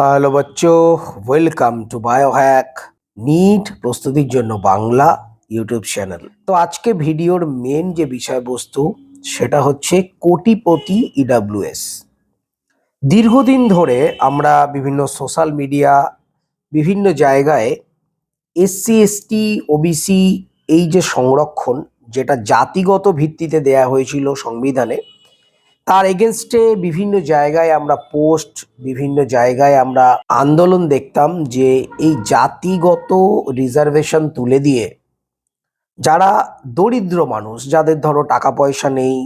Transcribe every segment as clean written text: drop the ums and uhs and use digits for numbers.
Hello বাচ্চো, welcome to biohack NEET প্রস্তুতির জন্য বাংলা ইউটিউব চ্যানেল। তো আজকে ভিডিওর মেন যে বিষয়বস্তু সেটা হচ্ছে কোটিপতি ইডাব্লিউএস। দীর্ঘদিন ধরে আমরা বিভিন্ন সোশ্যাল মিডিয়া, বিভিন্ন জায়গায় এসসি এসটি ওবিসি এই যে সংরক্ষণ, যেটা জাতিগত ভিত্তিতে দেয়া হয়েছিল সংবিধানে, তার এগেনস্টে বিভিন্ন জায়গায় আমরা পোস্ট, বিভিন্ন জায়গায় আমরা আন্দোলন দেখতাম যে এই জাতিগত রিজার্ভেশন তুলে দিয়ে যারা দরিদ্র মানুষ, যাদের ধরো টাকা পয়সা নেই,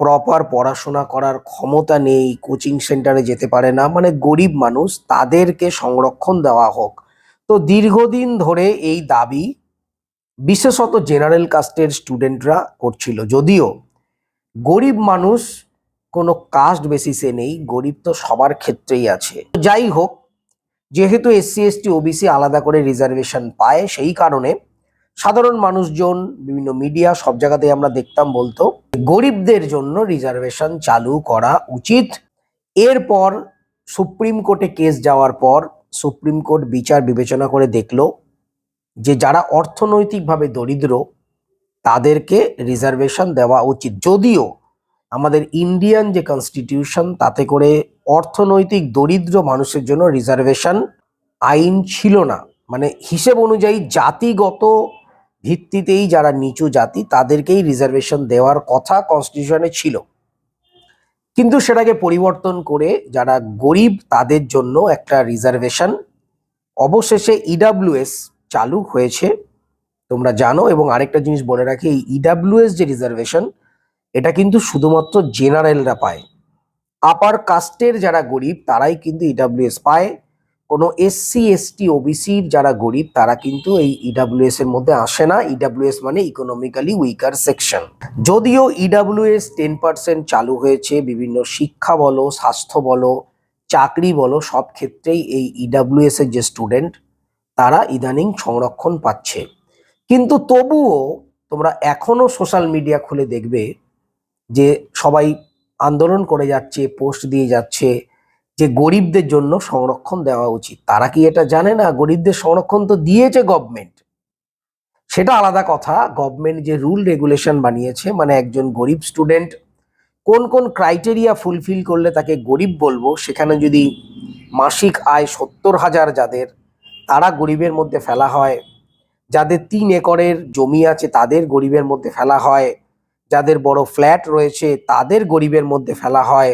প্রপার পড়াশোনা করার ক্ষমতা নেই, কোচিং সেন্টারে যেতে পারে না, মানে গরিব মানুষ, তাদেরকে সংরক্ষণ দেওয়া হোক। তো দীর্ঘদিন ধরে এই দাবি বিশেষত জেনারেল কাস্টের স্টুডেন্টরা করছিল। যদিও গরিব মানুষ কোনো কাস্ট বেসিসে নেই, গরিব তো সবার ক্ষেত্রেই আছে। যাই হোক, যেহেতু এসসি এসটি ওবিসি আলাদা করে রিজার্ভেশন পায়, সেই কারণে সাধারণ মানুষজন, বিভিন্ন মিডিয়া, সব জায়গাতেই আমরা দেখতাম বলতো গরিবদের জন্য রিজার্ভেশন চালু করা উচিত। এরপর সুপ্রিম কোর্টে কেস যাওয়ার পর সুপ্রিম কোর্ট বিচার বিবেচনা করে দেখলো যে যারা অর্থনৈতিকভাবে দরিদ্র তাদেরকে রিজার্ভেশন দেওয়া উচিত। যদিও আমাদের ইন্ডিয়ান যে কনস্টিটিউশন, তাতে করে অর্থনৈতিক দরিদ্র মানুষের জন্য রিজার্ভেশন আইন ছিল না। মানে হিসেব অনুযায়ী জাতিগত ভিত্তিতেই যারা নিচু জাতি তাদেরকেই রিজার্ভেশন দেওয়ার কথা কনস্টিটিউশনে ছিল। কিন্তু সেটাকে পরিবর্তন করে যারা গরিব তাদের জন্য একটা রিজার্ভেশন অবশেষে ইডাব্লিউএস চালু হয়েছে, তোমরা জানো। এবং আরেকটা জিনিস বলে রাখি, এই ইডাব্লিউএস যে রিজার্ভেশন, এটা কিন্তু শুধুমাত্র জেনারেলরা পায়। আপার কাস্টের যারা গরিব তারাই কিন্তু ইডাব্লিউএস পায়। কোনো এসসি এসটি ওবিসির যারা গরিব তারা কিন্তু এই ইডাব্লিউএস এর মধ্যে আসে না। ইডাব্লিউএস মানে ইকোনমিক্যালি উইকার সেকশন। যদিও ইডাব্লিউএস 10% চালু হয়েছে, বিভিন্ন শিক্ষা বলো, স্বাস্থ্য বলো, চাকরি বলো, সব ক্ষেত্রেই এই ইডাব্লিউএস এর যে স্টুডেন্ট তারা ইদানিং সংরক্ষণ পাচ্ছে। কিন্তু তবুও তোমরা এখনো সোশ্যাল মিডিয়া খুলে দেখবে যে সবাই আন্দোলন করে যাচ্ছে, পোস্ট দিয়ে যাচ্ছে যে গরিবদের জন্য সংরক্ষণ দেওয়া উচিত। তারা কি এটা জানে না গরিবদের সংরক্ষণ তো দিয়েছে গভর্নমেন্ট? সেটা আলাদা কথা। গভর্নমেন্ট যে রুল রেগুলেশন বানিয়েছে, মানে একজন গরিব স্টুডেন্ট কোন কোন ক্রাইটেরিয়া ফুলফিল করলে তাকে গরিব বলবো, সেখানে যদি মাসিক আয় 70,000 যাদের, তারা গরিবের মধ্যে ফেলা হয়। যাদের 3 একরের জমি আছে তাদের গরিবের মধ্যে ফেলা হয়। যাদের বড় ফ্ল্যাট রয়েছে তাদের গরিবের মধ্যে ফেলা হয়।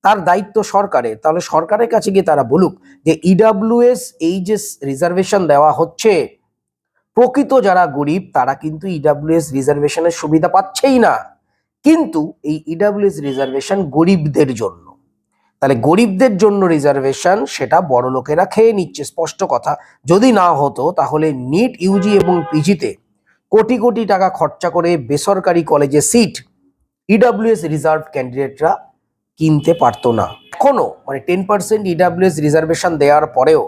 তার দায়িত্ব সরকারের। তাহলে সরকারের কাছে গিয়ে তারা বলুক যে ইডাব্লিউএস এই যে রিজার্ভেশন দেওয়া হচ্ছে, প্রকৃত যারা গরিব তারা কিন্তু ইডাব্লিউএস রিজার্ভেশনের সুবিধা পাচ্ছেই না, কিন্তু এই ইডাব্লিউএস রিজার্ভেশন গরিবদের জন্য। তাহলে গরিবদের জন্য রিজার্ভেশন, সেটা বড় লোকেরা খেয়ে নিচ্ছে, স্পষ্ট কথা। যদি না হতো তাহলে নিট ইউজি এবং পিজিতে কোটি কোটি টাকা খরচা করে বেসরকারি কলেজে সিট ইডাব্লিউএস রিজার্ভ ক্যান্ডিডেটরা কিনতে পারতো না। এখনো মানে 10% ইডাব্লিউএস রিজার্ভেশন দেওয়ার পরেও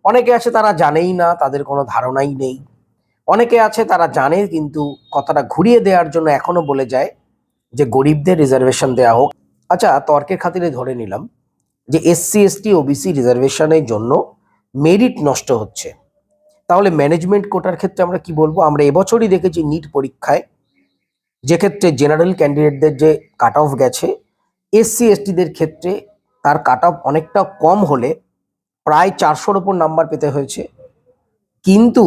অনেকে আছে তারা জানেই না, তাদের কোনো ধারণাই নেই। অনেকে আছে তারা জানে কিন্তু কথাটা ঘুরিয়ে দেওয়ার জন্য এখনো বলে যায় যে গরিবদের রিজার্ভেশন দেওয়া হোক। আচ্ছা, তর্কের খাতিরে ধরে নিলাম যে এসসি এসটি ওবিসি রিজার্ভেশনের জন্য মেরিট নষ্ট হচ্ছে, তাহলে ম্যানেজমেন্ট কোটার ক্ষেত্রে আমরা কি বলবো? আমরা এবছরই দেখেছি নিট পরীক্ষায়, যে ক্ষেত্রে জেনারেল ক্যান্ডিডেটদের যে কাট অফ গেছে, এসসি এসটিদের ক্ষেত্রে তার কাট অফ অনেকটা কম হলে প্রায় 400-র ওপর নাম্বার পেতে হয়েছে। কিন্তু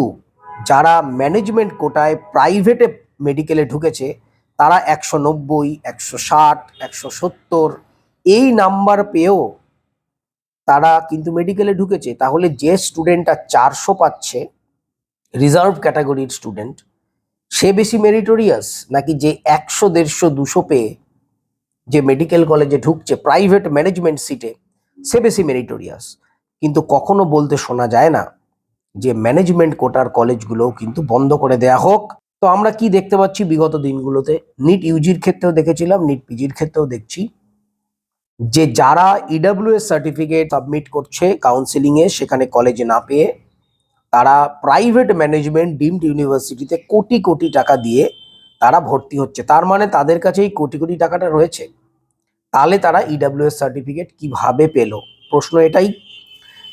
যারা ম্যানেজমেন্ট কোটায় প্রাইভেটে মেডিকেলে ঢুকেছে তারা 190, 160, 170 এই নাম্বার পেয়েও তারা কিন্তু মেডিকেলে ঢুকেছে। তাহলে যে স্টুডেন্টটা 400 পাচ্ছে, রিজার্ভ ক্যাটাগরির স্টুডেন্ট, সে বেশি মেরিটোরিয়াস নাকি যে 100, 150, 200 পেয়ে যে মেডিকেল কলেজে ঢুকছে প্রাইভেট ম্যানেজমেন্ট সিটে, সে বেশি মেরিটোরিয়াস? কিন্তু কখনো বলতে শোনা যায় না যে ম্যানেজমেন্ট কোটার কলেজগুলোও কিন্তু বন্ধ করে দেয়া হোক। তো আমরা কি দেখতে পাচ্ছি বিগত দিনগুলোতে? নিট ইউজির ক্ষেত্রেও দেখেছিলাম, নিট পিজির ক্ষেত্রেও দেখছি যে যারা ইডাব্লিউএস সার্টিফিকেট সাবমিট করছে কাউন্সিলিংয়ে, সেখানে কলেজে না পেয়ে তারা প্রাইভেট ম্যানেজমেন্ট ডিমড ইউনিভার্সিটিতে কোটি কোটি টাকা দিয়ে তারা ভর্তি হচ্ছে। তার মানে তাদের কাছে এই কোটি কোটি টাকাটা রয়েছে। তাহলে তারা ইডাব্লিউএস সার্টিফিকেট কিভাবে পেল? প্রশ্ন এটাই।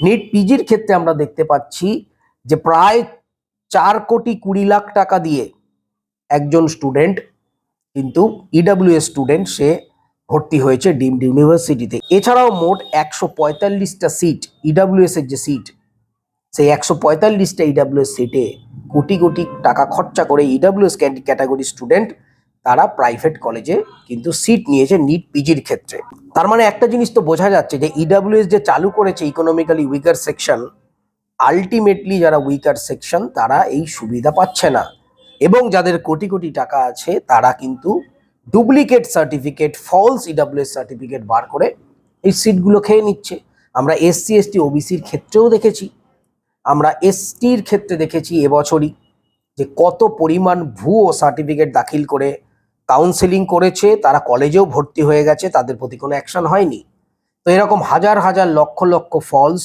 নিট পিজির ক্ষেত্রে আমরা দেখতে পাচ্ছি যে প্রায় 4,20,00,000 টাকা দিয়ে একজন স্টুডেন্ট কিন্তু ইডাব্লিউএস স্টুডেন্ট সে ভর্তি হয়েছে ডিমড ইউনিভার্সিটিতে। এছাড়াও মোট 145টা সিট ইডাব্লিউএস এর যে সিট, সেই 145টা ইডাব্লিউএস সিটে কোটি কোটি টাকা খরচা করে ইডাব্লিউএস ক্যাটাগরি স্টুডেন্ট তারা প্রাইভেট কলেজে কিন্তু সিট নিয়েছে নিট পিজির ক্ষেত্রে। তার মানে একটা জিনিস তো বোঝা যাচ্ছে যে ইডাব্লিউএস যে চালু করেছে ইকোনমিক্যালি উইকার সেকশন, আলটিমেটলি যারা উইকার সেকশন তারা এই সুবিধা পাচ্ছে না, এবং যাদের কোটি কোটি টাকা আছে তারা কিন্তু duplicate certificate, false EWS certificate বার করে এই সিটগুলো খেয়ে নিচ্ছে। আমরা এসসি এসটি ওবিসির ক্ষেত্রেও দেখেছি, আমরা এসটির ক্ষেত্রে দেখেছি এবছরই যে কত পরিমাণ ভুয়ো সার্টিফিকেট দাখিল করে কাউন্সেলিং করেছে, তারা কলেজেও ভর্তি হয়ে গেছে, তাদের প্রতি কোনো অ্যাকশন হয়নি। তো এরকম হাজার হাজার লক্ষ লক্ষ ফলস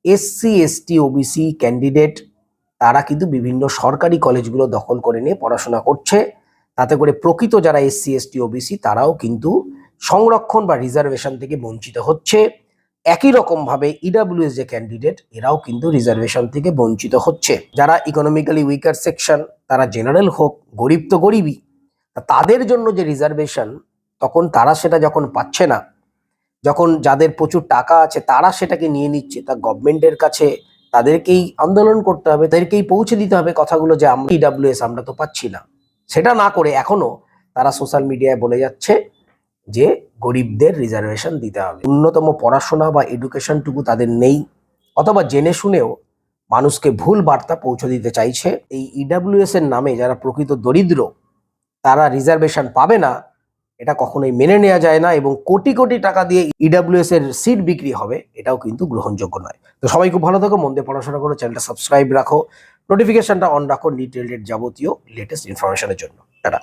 এসসি এসটি ওবিসি ক্যান্ডিডেট তারা কিন্তু বিভিন্ন সরকারি কলেজগুলো দখল করে নিয়ে পড়াশোনা করছে। তাতে করে প্রকৃত যারা এসসি এসটি ওবিসি তারাও কিন্তু সংরক্ষণ বা রিজার্ভেশন থেকে বঞ্চিত হচ্ছে। একই রকমভাবে ইডাব্লিউএস যে ক্যান্ডিডেট এরাও কিন্তু রিজার্ভেশন থেকে বঞ্চিত হচ্ছে। যারা ইকোনমিক্যালি উইকার সেকশন, তারা জেনারেল হোক, গরিব তো গরিবই, তাদের জন্য যে রিজার্ভেশন তখন তারা সেটা যখন পাচ্ছে না, যখন যাদের প্রচুর টাকা আছে তারা সেটাকে নিয়ে নিচ্ছে, তা গভর্নমেন্টের কাছে তাদেরকেই আন্দোলন করতে হবে, তাদেরকেই পৌঁছে দিতে হবে কথাগুলো যে আমরা ইডাব্লিউএস আমরা তো পাচ্ছি না। সেটা না করে এখনো তারা সোশ্যাল মিডিয়ায় বলে যাচ্ছে যে গরিবদের রিজার্ভেশন দিতে হবে। ন্যূনতম পড়াশোনা বা এডুকেশনটুকু তাদের নেই, অথবা জেনে শুনেও মানুষকে ভুল বার্তা পৌঁছে দিতে চাইছে। এই ইডাব্লিউএস এর নামে যারা প্রকৃত দরিদ্র তারা রিজার্ভেশন পাবে না, এটা কখনোই মেনে নেওয়া যায় না, এবং কোটি কোটি টাকা দিয়ে ইডাব্লিউএস এর সিট বিক্রি হবে, এটাও কিন্তু গ্রহণযোগ্য নয়। তো সবাই খুব ভালো থাকো, মন দিয়ে পড়াশোনা করো, চ্যানেলটা সাবস্ক্রাইব রাখো, নোটিফিকেশনটা অন রাখো নিট রিলেটেড যাবতীয় লেটেস্ট ইনফরমেশনের জন্য। টাটা।